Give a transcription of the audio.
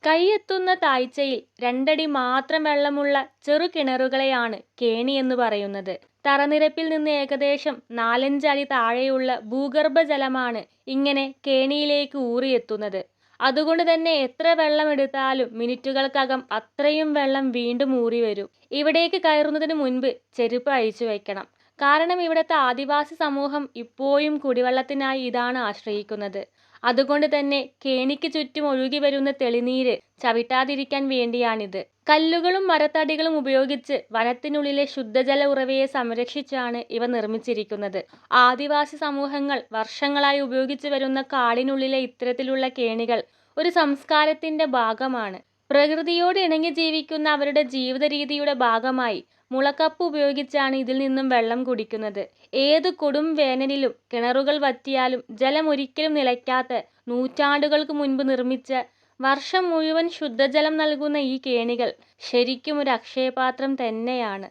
കൈയെത്തുന്ന താഴ്ചയിൽ 2 അടി മാത്രം വെള്ളമുള്ള ചെറുകിണറുകളെയാണ് കേണി എന്ന് പറയുന്നത്. തറനിരപ്പിൽ നിന്ന് ഏകദേശം 4-5 അടി താഴെയുള്ള ഭൂഗർഭജലമാണ് ഇങ്ങനെ കേണിയിലേക്ക് ഊറിയെത്തുന്നത്. അതുകൊണ്ട് തന്നെ എത്ര വെള്ളം എടുത്താലും മിനിറ്റുകൾക്കകം അത്രയും വെള്ളം വീണ്ടും ഊറി വരും. ഇവിടേക്ക് കയറുന്നതിന് മുൻപ് ചെരുപ്പ് അഴിച്ചു വയ്ക്കണം. കാരണം ഇവിടുത്തെ ആദിവാസി സമൂഹം ഇപ്പോഴും കുടിവെള്ളത്തിനായി ഇതാണ് ആശ്രയിക്കുന്നത്. അതുകൊണ്ട് തന്നെ കേണിക്ക് ചുറ്റും ഒഴുകി വരുന്ന തെളിനീര് ചവിട്ടാതിരിക്കാൻ വേണ്ടിയാണിത്. കല്ലുകളും മരത്തടികളും ഉപയോഗിച്ച് വനത്തിനുള്ളിലെ ശുദ്ധജല ഉറവയെ സംരക്ഷിച്ചാണ് ഇവ നിർമ്മിച്ചിരിക്കുന്നത്. ആദിവാസി സമൂഹങ്ങൾ വർഷങ്ങളായി ഉപയോഗിച്ചു വരുന്ന കാടിനുള്ളിലെ ഇത്തരത്തിലുള്ള കേണികൾ ഒരു സംസ്കാരത്തിന്റെ ഭാഗമാണ്. പ്രകൃതിയോട് ഇണങ്ങി ജീവിക്കുന്ന അവരുടെ ജീവിത രീതിയുടെ ഭാഗമായി മുളക്കപ്പ് ഉപയോഗിച്ചാണ് ഇതിൽ നിന്നും വെള്ളം കുടിക്കുന്നത്. ഏത് കൊടും വേനലിലും കിണറുകൾ വറ്റിയാലും ജലം ഒരിക്കലും നിലയ്ക്കാത്ത, നൂറ്റാണ്ടുകൾക്ക് മുൻപ് നിർമ്മിച്ച, വർഷം മുഴുവൻ ശുദ്ധജലം നൽകുന്ന ഈ കേണികൾ ശരിക്കും ഒരു അക്ഷയപാത്രം തന്നെയാണ്.